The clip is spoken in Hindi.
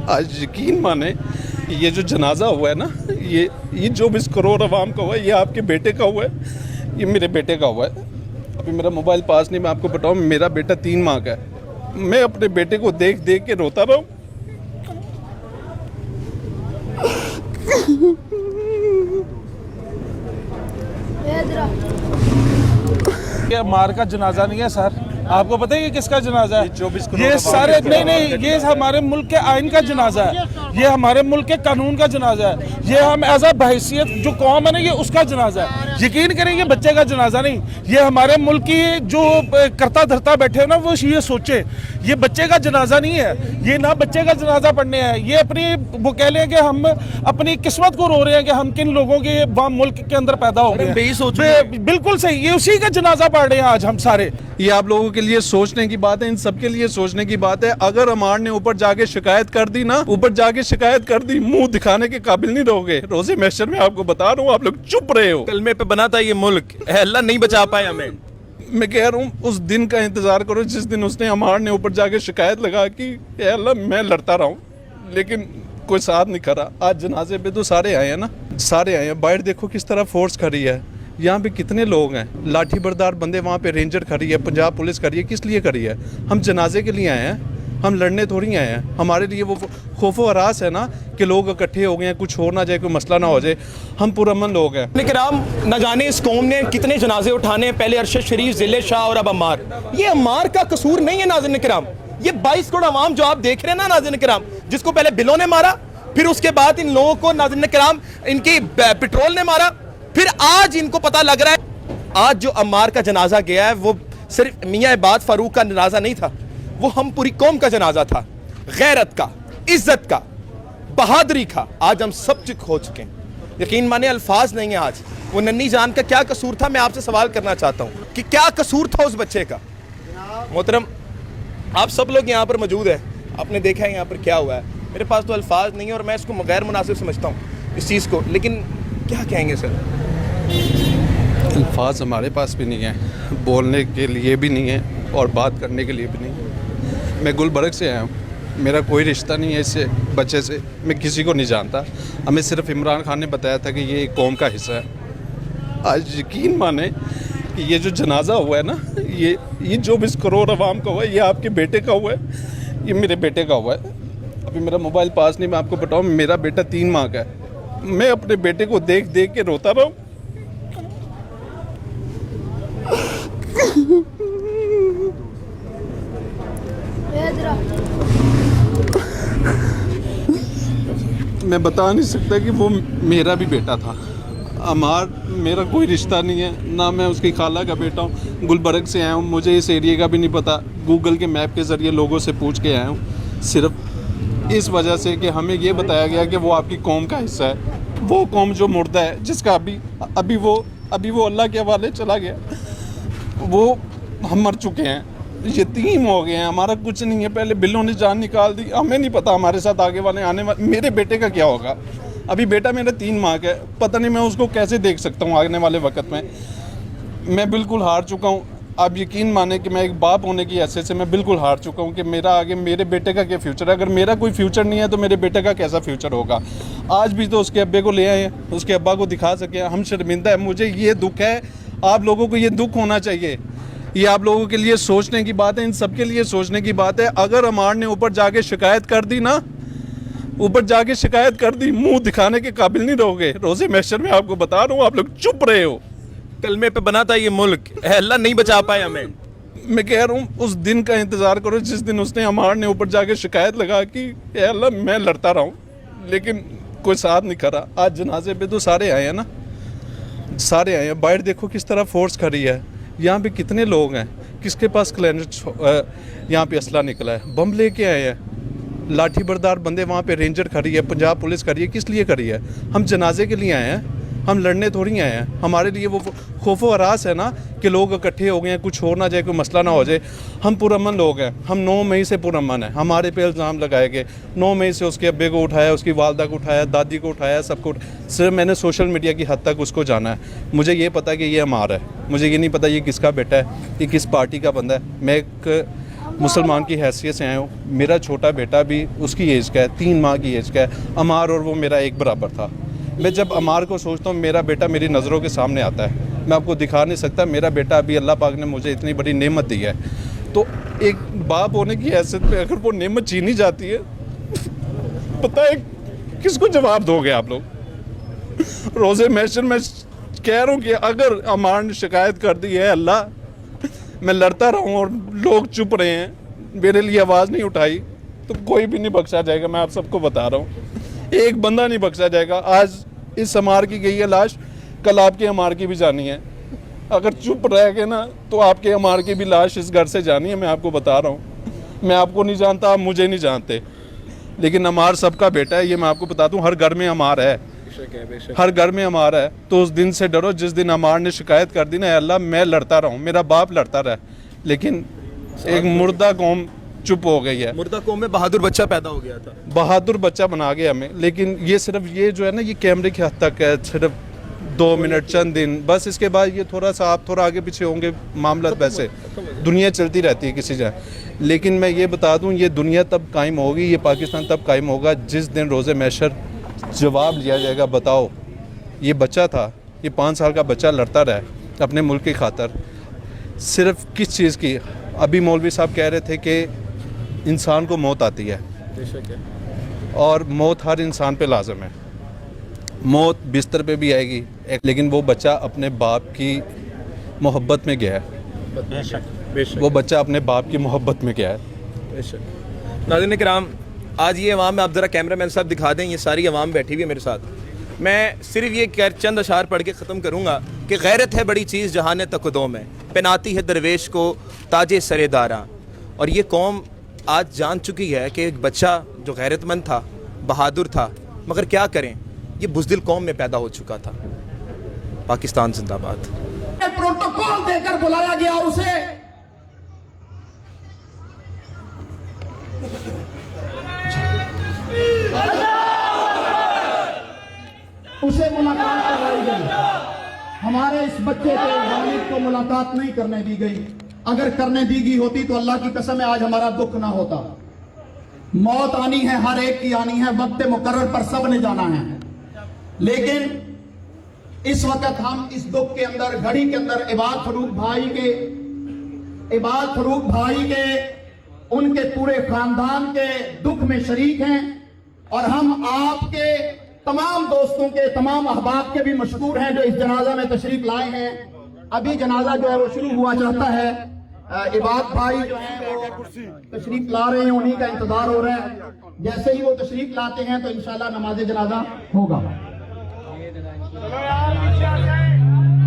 आज यकीन माने ये जो जनाजा हुआ है ना, ये 24 करोड़ अवाम का हुआ है, ये आपके बेटे का हुआ है, ये मेरे बेटे का हुआ है। अभी मेरा मोबाइल पास नहीं, मैं आपको बताऊं, मेरा बेटा 3 माह का है। मैं अपने बेटे को देख देख के रोता रहा हूं। ये मार का जनाजा नहीं है सर, आपको पता है ये किसका जनाजा है? 24 करोड़ ये सारे नहीं, ये हमारे मुल्क के आइन का जनाजा है, ये हमारे मुल्क के कानून का जनाजा है, ये हम एज अ बहैसियत जो कौम है ना, ये उसका जनाजा है। यकीन करेंगे बच्चे का जनाजा नहीं, ये हमारे मुल्क की जो करता धरता बैठे हैं ना, वो ये सोचे ये बच्चे का जनाजा नहीं है, ये ना बच्चे का जनाजा पढ़ने है, ये अपनी वो कह लें कि हम अपनी किस्मत को रो रहे हैं कि हम किन लोगों के मुल्क के अंदर पैदा हो गए। बिल्कुल सही, ये उसी का जनाजा पढ़ रहे हैं आज हम सारे। ये आप लोगों के लिए सोचने की बात है, इन सबके लिए सोचने की बात है। अगर अमार ने ऊपर जाके शिकायत कर दी ना, ऊपर जाके शिकायत कर दी, मुंह दिखाने के काबिल नहीं रहोगे। रोजे महशर में आपको बता रहा हूँ, आप लोग चुप रहे हो। कलमे पे बना था ये मुल्क, अल्लाह नहीं बचा पाए हमें। मैं कह रहा हूँ उस दिन का इंतजार करो जिस दिन उसने अमार ने ऊपर जाके शिकायत लगा कि अल्लाह मैं लड़ता रहा हूँ, लेकिन कोई साथ नहीं करा। आज जनाजे पे तो सारे आए हैं ना, सारे आए हैं। बाहर देखो किस तरह फोर्स खड़ी है, यहाँ पे कितने लोग हैं, लाठी बरदार बंदे, वहाँ पे रेंजर खड़ी है, पंजाब पुलिस खड़ी है। किस लिए खड़ी है? हम जनाजे के लिए आए हैं, हम लड़ने थोड़ी आए हैं। हमारे लिए वो खौफो हरास है ना कि लोग इकट्ठे हो गए हैं, कुछ हो ना जाए, कोई मसला ना हो जाए। हम पुरअमन लोग हैं। इकराम, न जाने इस कौम ने कितने जनाजे उठाने, पहले अरशद शरीफ, जिले शाह और अब अम्मार। ये अम्मार का कसूर नहीं है नाज़रीन इकराम, ये 22 करोड़ अवाम जो आप देख रहे हैं ना नाज़रीन इकराम, जिसको पहले बिलों ने मारा, फिर उसके बाद इन लोगों को नाज़रीन इकराम इनकी पेट्रोल ने मारा, फिर आज इनको पता लग रहा है। आज जो अम्मार का जनाजा गया है वो सिर्फ मियां इबाद फारूक का जनाजा नहीं था, वो हम पूरी कौम का जनाजा था, गैरत का, इज्जत का, बहादुरी का। आज हम सब चुप हो चुके हैं। यकीन माने अल्फाज नहीं है आज। वो नन्ही जान का क्या कसूर था, मैं आपसे सवाल करना चाहता हूँ कि क्या कसूर था उस बच्चे का। मोहतरम, आप सब लोग यहाँ पर मौजूद है, आपने देखा है यहाँ पर क्या हुआ है। मेरे पास तो अल्फाज नहीं है और मैं इसको गैर मुनासिब समझता हूँ इस चीज़ को, लेकिन क्या कहेंगे सर? अल्फाज हमारे पास भी नहीं है, बोलने के लिए भी नहीं है और बात करने के लिए भी नहीं है। मैं गुलबर्ग से आया हूँ, मेरा कोई रिश्ता नहीं है इससे बच्चे से, मैं किसी को नहीं जानता। हमें सिर्फ इमरान खान ने बताया था कि ये एक कौम का हिस्सा है। आज यकीन माने कि ये जो जनाजा हुआ है ना, ये 24 करोड़ अवाम का हुआ है, ये आपके बेटे का हुआ है, ये मेरे बेटे का हुआ है। अभी मेरा मोबाइल पास नहीं, मैं आपको बताऊँ, मेरा बेटा 3 माह का है। मैं अपने बेटे को देख देख के रोता रहा हूँ। मैं बता नहीं सकता कि वो मेरा भी बेटा था। अमार मेरा कोई रिश्ता नहीं है, ना मैं उसकी खाला का बेटा हूँ। गुलबर्ग से आया हूँ, मुझे इस एरिया का भी नहीं पता, गूगल के मैप के ज़रिए लोगों से पूछ के आया हूँ, सिर्फ इस वजह से कि हमें ये बताया गया कि वो आपकी कौम का हिस्सा है। वो कौम जो मुर्दा है, जिसका अभी वो अल्लाह के हवाले चला गया, वो हम मर चुके हैं, यतीम हो गए हैं, हमारा कुछ नहीं है। पहले बिल्लों ने जान निकाल दी, हमें नहीं पता हमारे साथ आगे वाले आने वाले, मेरे बेटे का क्या होगा। अभी बेटा मेरा 3 माह का है, पता नहीं मैं उसको कैसे देख सकता हूँ आने वाले वक्त में। मैं बिल्कुल हार चुका हूँ। आप यकीन माने कि मैं एक बाप होने की हैसियत से मैं बिल्कुल हार चुका हूँ कि मेरा आगे मेरे बेटे का क्या फ्यूचर है। अगर मेरा कोई फ्यूचर नहीं है तो मेरे बेटे का कैसा फ्यूचर होगा। आज भी तो उसके अब्बे को ले आए हैं, उसके अब्बा को दिखा सके, हम शर्मिंदा है। मुझे ये दुख है, आप लोगों को ये दुख होना चाहिए। ये आप लोगों के लिए सोचने की बात है, इन सब के लिए सोचने की बात है। अगर अमार ने ऊपर जाके शिकायत कर दी ना, ऊपर जाके शिकायत कर दी, मुंह दिखाने के काबिल नहीं रहोगे। रोजे महशर में आपको बता रहा हूँ, आप लोग चुप रहे हो। कलमे पे बना था ये मुल्क, अल्लाह नहीं बचा पाए हमें। मैं कह रहा हूँ उस दिन का इंतजार करो जिस दिन उसने अमार ने ऊपर जाके शिकायत लगा कि अल्लाह मैं लड़ता रहा हूँ, लेकिन कोई साथ नहीं करा। आज जनाजे पे तो सारे आए हैं ना, सारे आए हैं। बाहर देखो किस तरह फोर्स खड़ी है, यहाँ पे कितने लोग हैं, किसके पास क्लैनेट यहाँ पे असला निकला है, बम लेके आए हैं, लाठी बरदार बंदे, वहाँ पे रेंजर खड़ी है, पंजाब पुलिस खड़ी है। किस लिए खड़ी है? हम जनाजे के लिए आए हैं, हम लड़ने थोड़ी आए हैं। हमारे लिए वो खौफो हरास है ना कि लोग इकट्ठे हो गए हैं, कुछ हो ना जाए, कोई मसला ना हो जाए। हम पुरअमन लोग हैं, हम 9 मई से पुरअमन है। हमारे पे इल्ज़ाम लगाए गए, 9 मई से उसके अब्बे को उठाया, उसकी वालदा को उठाया, दादी को उठाया, सबको। सिर्फ मैंने सोशल मीडिया की हद तक उसको जाना है। मुझे ये पता है कि ये अमार है, मुझे ये नहीं पता ये किसका बेटा है, ये किस पार्टी का बंदा है। मैं एक मुसलमान की हैसियत से आया हूँ। मेरा छोटा बेटा भी उसकी एज का है, 3 माह की एज का है। अमार और वो मेरा एक बराबर था। मैं जब अमार को सोचता हूँ, मेरा बेटा मेरी नज़रों के सामने आता है, मैं आपको दिखा नहीं सकता। मेरा बेटा अभी अल्लाह पाक ने मुझे इतनी बड़ी नेमत दी है, तो एक बाप होने की हैसियत पे अगर वो नेमत छीनी जाती है, पता है किसको जवाब दोगे आप लोग? रोज़े महशर में कह रहा हूँ कि अगर अमार ने शिकायत कर दी है, अल्लाह मैं लड़ता रहा हूँ और लोग चुप रहे हैं, मेरे लिए आवाज़ नहीं उठाई, तो कोई भी नहीं बख्शा जाएगा। मैं आप सबको बता रहा हूँ, एक बंदा नहीं बख्शा जाएगा। आज इस अमार की गई है लाश, कल आपके अमार की भी जानी है। अगर चुप रह गए ना तो आपके अमार की भी लाश इस घर से जानी है। मैं आपको बता रहा हूँ, मैं आपको नहीं जानता, आप मुझे नहीं जानते, लेकिन अमार सबका बेटा है, ये मैं आपको बताता हूँ। हर घर में अमार है, हर घर में अमार है। तो उस दिन से डरो जिस दिन अमार ने शिकायत कर दी ना, अल्लाह मैं लड़ता रहूँ, मेरा बाप लड़ता रहा, लेकिन एक मुर्दा कौम चुप हो गई है। मुर्दा कौम में बहादुर बच्चा पैदा हो गया था, बहादुर बच्चा बना गया हमें। लेकिन ये सिर्फ ये जो है ना, ये कैमरे की हद तक है, सिर्फ 2 मिनट चंद दिन बस। इसके बाद ये थोड़ा सा आप थोड़ा आगे पीछे होंगे, मामला वैसे दुनिया चलती रहती है किसी जगह। लेकिन मैं ये बता दूं, ये दुनिया तब कायम होगी, ये पाकिस्तान तब कायम होगा जिस दिन रोज़े महशर जवाब लिया जाएगा। बताओ, ये बच्चा था, ये 5 साल का बच्चा लड़ता रहा अपने मुल्क की खातर, सिर्फ किस चीज़ की? अभी मौलवी साहब कह रहे थे कि इंसान को मौत आती है, और मौत हर इंसान पे लाजम है। मौत बिस्तर पे भी आएगी, लेकिन वो बच्चा अपने बाप की मोहब्बत में गया है। वो बच्चा अपने बाप की मोहब्बत में गया है। नाज़रीन किराम, आज ये अवाम में आप ज़रा कैमरा मैन साहब दिखा दें, ये सारी अवाम बैठी हुई है मेरे साथ। मैं सिर्फ ये चंद अशार पढ़ के ख़त्म करूँगा कि गैरत है बड़ी चीज़ जहान तकदों में, पहनाती है दरवेश को ताजे सरेदारा। और ये कौम आज जान चुकी है कि एक बच्चा जो गैरतमंद था, बहादुर था, मगर क्या करें, ये बुज़दिल कौम में पैदा हो चुका था। पाकिस्तान जिंदाबाद। प्रोटोकॉल देकर बुलाया गया उसे मुलाकात करवाई गई। हमारे इस बच्चे के वालिद को मुलाकात नहीं करने दी गई। अगर करने दी गई होती तो अल्लाह की कसम है आज हमारा दुख ना होता। मौत आनी है, हर एक की आनी है, वक्त मुकर्रर पर सब ने जाना है। लेकिन इस वक्त हम इस दुख के अंदर, घड़ी के अंदर इबाद फरूक भाई के उनके पूरे खानदान के दुख में शरीक हैं, और हम आपके तमाम दोस्तों के, तमाम अहबाब के भी मशकूर हैं जो इस जनाजा में तशरीफ लाए हैं। अभी जनाजा जो है वो शुरू हुआ चाहता है। इबाद भाई जो है वो तशरीफ ला रहे हैं, उन्हीं का इंतजार हो रहा है। जैसे ही वो तशरीफ लाते हैं तो इंशाल्लाह नमाज जनाजा होगा।